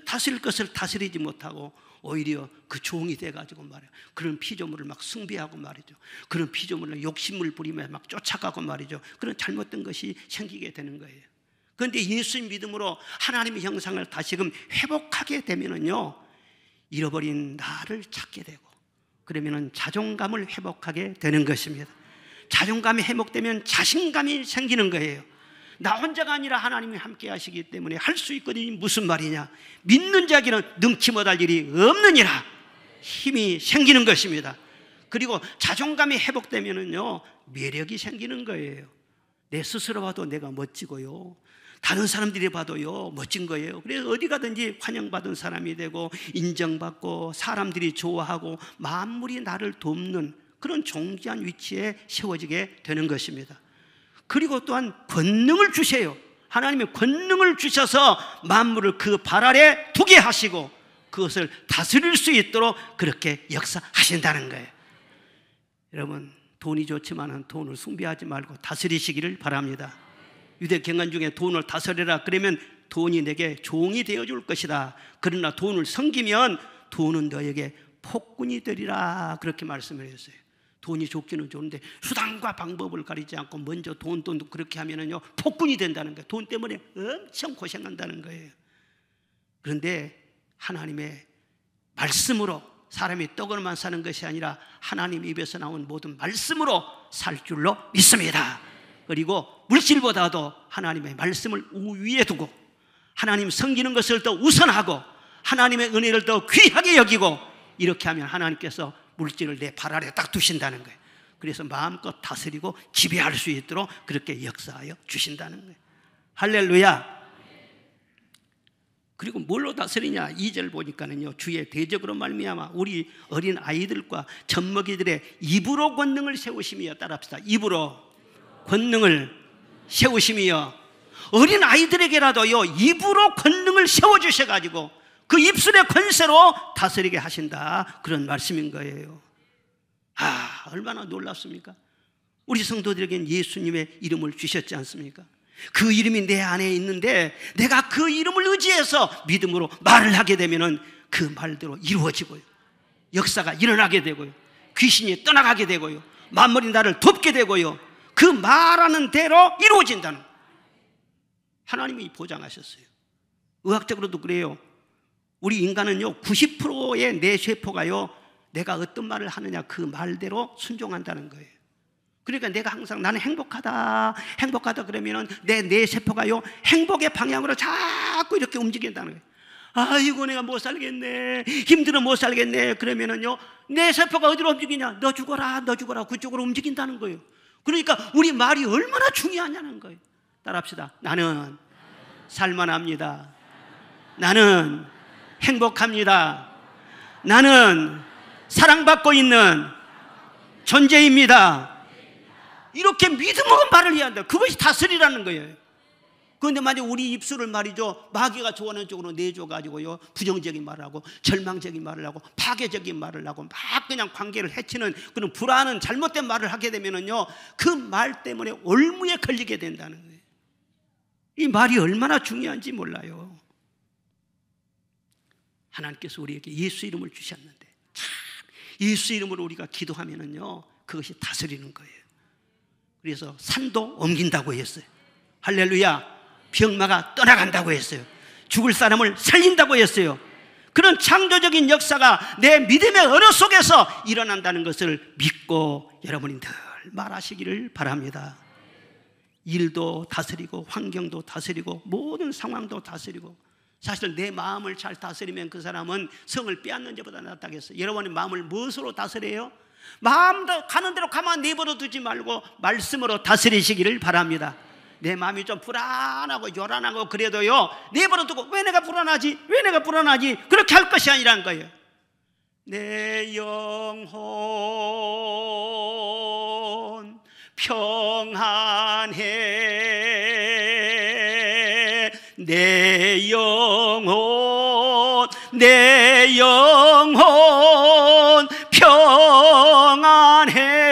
다스릴 것을 다스리지 못하고 오히려 그 종이 돼가지고 말이에요, 그런 피조물을 막 숭배하고 말이죠, 그런 피조물을 욕심을 부리며 막 쫓아가고 말이죠, 그런 잘못된 것이 생기게 되는 거예요. 그런데 예수님 믿음으로 하나님의 형상을 다시금 회복하게 되면은요, 잃어버린 나를 찾게 되고 그러면은 자존감을 회복하게 되는 것입니다. 자존감이 회복되면 자신감이 생기는 거예요. 나 혼자가 아니라 하나님이 함께 하시기 때문에 할 수 있거든요. 무슨 말이냐? 믿는 자에게는 능치 못할 일이 없느니라. 힘이 생기는 것입니다. 그리고 자존감이 회복되면은요, 매력이 생기는 거예요. 내 스스로 봐도 내가 멋지고요, 다른 사람들이 봐도요 멋진 거예요. 그래서 어디 가든지 환영받은 사람이 되고 인정받고 사람들이 좋아하고 만물이 나를 돕는 그런 존귀한 위치에 세워지게 되는 것입니다. 그리고 또한 권능을 주세요. 하나님이 권능을 주셔서 만물을 그 발 아래 두게 하시고 그것을 다스릴 수 있도록 그렇게 역사하신다는 거예요. 여러분, 돈이 좋지만 돈을 숭배하지 말고 다스리시기를 바랍니다. 유대 경간 중에 돈을 다스려라 그러면 돈이 내게 종이 되어줄 것이다. 그러나 돈을 섬기면 돈은 너에게 폭군이 되리라, 그렇게 말씀을 했어요. 돈이 좋기는 좋은데 수단과 방법을 가리지 않고 먼저 돈 그렇게 하면은요 폭군이 된다는 거예요. 돈 때문에 엄청 고생한다는 거예요. 그런데 하나님의 말씀으로 사람이 떡으로만 사는 것이 아니라 하나님 입에서 나온 모든 말씀으로 살 줄로 믿습니다. 그리고 물질보다도 하나님의 말씀을 우위에 두고 하나님 섬기는 것을 더 우선하고 하나님의 은혜를 더 귀하게 여기고, 이렇게 하면 하나님께서 물질을 내 발 아래 딱 두신다는 거예요. 그래서 마음껏 다스리고 지배할 수 있도록 그렇게 역사하여 주신다는 거예요. 할렐루야. 그리고 뭘로 다스리냐? 2절 보니까는요, 주의 대적으로 말미암아 우리 어린 아이들과 젖먹이들의 입으로 권능을 세우시며, 따라합시다. 입으로 권능을 세우시며, 어린 아이들에게라도요 입으로 권능을 세워주셔가지고 그 입술의 권세로 다스리게 하신다, 그런 말씀인 거예요. 얼마나 놀랍습니까? 우리 성도들에게는 예수님의 이름을 주셨지 않습니까? 그 이름이 내 안에 있는데 내가 그 이름을 의지해서 믿음으로 말을 하게 되면은 그 말대로 이루어지고요, 역사가 일어나게 되고요, 귀신이 떠나가게 되고요, 만물이 나를 돕게 되고요, 그 말하는 대로 이루어진다는, 하나님이 보장하셨어요. 의학적으로도 그래요. 우리 인간은요 90%의 뇌세포가요 내가 어떤 말을 하느냐 그 말대로 순종한다는 거예요. 그러니까 내가 항상 나는 행복하다 그러면은 내 뇌세포가요 행복의 방향으로 자꾸 이렇게 움직인다는 거예요. 아이고 내가 못 살겠네, 힘들어 못 살겠네 그러면은요 뇌세포가 어디로 움직이냐? 너 죽어라 그쪽으로 움직인다는 거예요. 그러니까 우리 말이 얼마나 중요하냐는 거예요. 따라합시다. 나는 살만합니다. 나는 행복합니다. 나는 사랑받고 있는 존재입니다. 이렇게 믿음으로 말을 해야 한다. 그것이 다스리라는 거예요. 그런데 만약 우리 입술을 말이죠 마귀가 좋아하는 쪽으로 내줘가지고요 부정적인 말을 하고 절망적인 말을 하고 파괴적인 말을 하고 막 그냥 관계를 해치는 그런 불안한 잘못된 말을 하게 되면은요 그 말 때문에 올무에 걸리게 된다는 거예요. 이 말이 얼마나 중요한지 몰라요. 하나님께서 우리에게 예수 이름을 주셨는데 참 예수 이름으로 우리가 기도하면은요 그것이 다스리는 거예요. 그래서 산도 옮긴다고 했어요. 할렐루야. 병마가 떠나간다고 했어요. 죽을 사람을 살린다고 했어요. 그런 창조적인 역사가 내 믿음의 언어 속에서 일어난다는 것을 믿고 여러분이 늘 말하시기를 바랍니다. 일도 다스리고 환경도 다스리고 모든 상황도 다스리고, 사실 내 마음을 잘 다스리면 그 사람은 성을 빼앗는 자보다 낫다겠어요. 여러분의 마음을 무엇으로 다스려요? 마음도 가는 대로 가만 내버려 두지 말고 말씀으로 다스리시기를 바랍니다. 내 마음이 좀 불안하고 요란하고 그래도요 내버려 두고 왜 내가 불안하지 그렇게 할 것이 아니라는 거예요. 내 영혼 평안해, 내 영혼 평안해.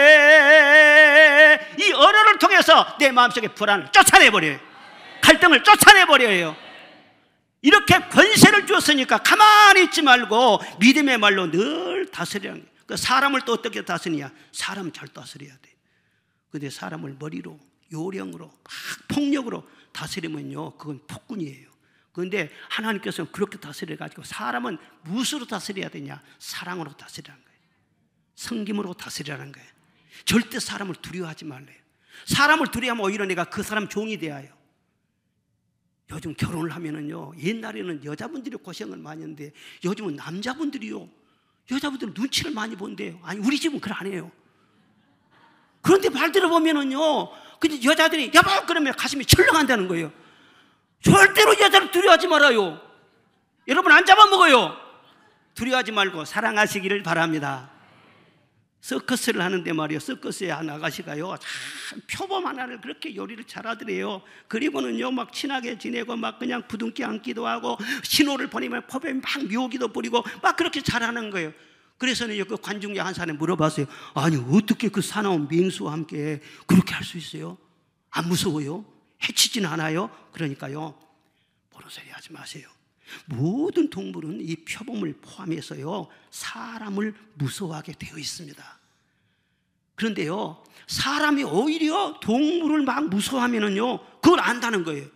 이 언어를 통해서 내 마음속에 불안을 쫓아내버려요. 갈등을 쫓아내버려요. 이렇게 권세를 주었으니까 가만히 있지 말고 믿음의 말로 늘 다스리라는 거예요. 그 사람을 또 어떻게 다스리냐? 사람을 잘 다스려야 돼. 근데 사람을 머리로 요령으로 막 폭력으로 다스리면요 그건 폭군이에요. 그런데 하나님께서는 그렇게 다스려가지고 사람은 무엇으로 다스려야 되냐? 사랑으로 다스리라는 거예요. 섬김으로 다스리라는 거예요. 절대 사람을 두려워하지 말래요. 사람을 두려워하면 오히려 내가 그 사람 종이 되어요. 요즘 결혼을 하면은요, 옛날에는 여자분들이 고생을 많이 했는데 요즘은 남자분들이요, 여자분들은 눈치를 많이 본대요. 아니, 우리 집은 그걸 안 해요. 그런데 말 들어보면은요, 근데 여자들이 여보 그러면 가슴이 철렁한다는 거예요. 절대로 여자를 두려워하지 말아요. 여러분 안 잡아먹어요. 두려워하지 말고 사랑하시기를 바랍니다. 서커스를 하는데 말이에요, 서커스에 한 아가씨가요 참 표범 하나를 그렇게 요리를 잘하더래요. 그리고는요 막 친하게 지내고 막 그냥 부둥켜 안기도 하고 신호를 보내면 포범이 막 묘기도 부리고 막 그렇게 잘하는 거예요. 그래서는 그 관중 중 한 사람이 물어봤어요. 아니 어떻게 그 사나운 맹수와 함께 그렇게 할 수 있어요? 안 무서워요? 해치진 않아요? 그러니까요, 모르는 소리 하지 마세요. 모든 동물은 이 표범을 포함해서요 사람을 무서워하게 되어 있습니다. 그런데요, 사람이 오히려 동물을 막 무서워하면은요 그걸 안다는 거예요.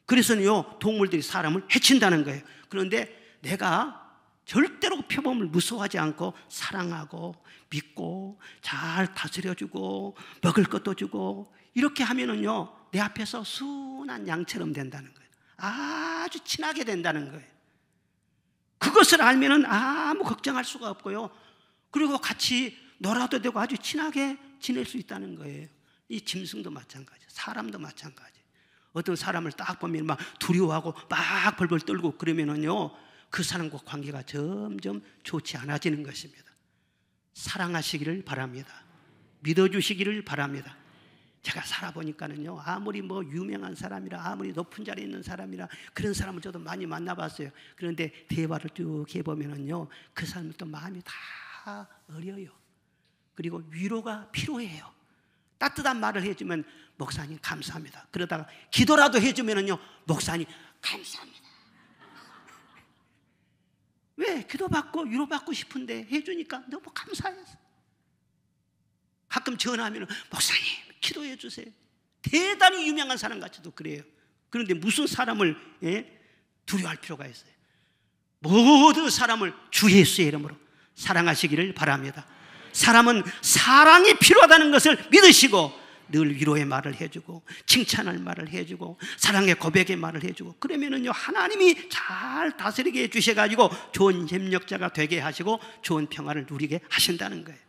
그래서는요 동물들이 사람을 해친다는 거예요. 그런데 내가 절대로 표범을 무서워하지 않고 사랑하고 믿고 잘 다스려주고 먹을 것도 주고 이렇게 하면은요 내 앞에서 순한 양처럼 된다는 거예요. 아주 친하게 된다는 거예요. 그것을 알면은 아무 걱정할 수가 없고요, 그리고 같이 놀아도 되고 아주 친하게 지낼 수 있다는 거예요. 이 짐승도 마찬가지, 사람도 마찬가지. 어떤 사람을 딱 보면 막 두려워하고 막 벌벌 떨고 그러면은요 그 사람과 관계가 점점 좋지 않아지는 것입니다. 사랑하시기를 바랍니다. 믿어주시기를 바랍니다. 제가 살아보니까는요 아무리 뭐 유명한 사람이라 아무리 높은 자리에 있는 사람이라 그런 사람을 저도 많이 만나봤어요. 그런데 대화를 쭉 해보면은요 그 사람들도 마음이 다 어려요. 그리고 위로가 필요해요. 따뜻한 말을 해주면 목사님 감사합니다. 그러다가 기도라도 해주면은요 목사님 감사합니다. 왜? 기도받고 위로받고 싶은데 해주니까 너무 감사해서 가끔 전화하면 목사님 기도해 주세요. 대단히 유명한 사람 같이도 그래요. 그런데 무슨 사람을 두려워할 필요가 있어요? 모든 사람을 주 예수의 이름으로 사랑하시기를 바랍니다. 사람은 사랑이 필요하다는 것을 믿으시고 늘 위로의 말을 해주고 칭찬할 말을 해주고 사랑의 고백의 말을 해주고 그러면은요 하나님이 잘 다스리게 해주셔가지고 좋은 협력자가 되게 하시고 좋은 평화를 누리게 하신다는 거예요.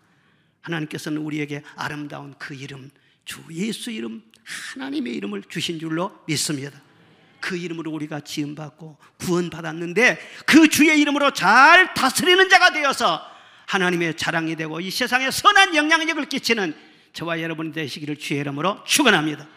하나님께서는 우리에게 아름다운 그 이름, 주 예수 이름, 하나님의 이름을 주신 줄로 믿습니다. 그 이름으로 우리가 지음받고 구원받았는데 그 주의 이름으로 잘 다스리는 자가 되어서 하나님의 자랑이 되고 이 세상에 선한 영향력을 끼치는 저와 여러분이 되시기를 주의 이름으로 축원합니다.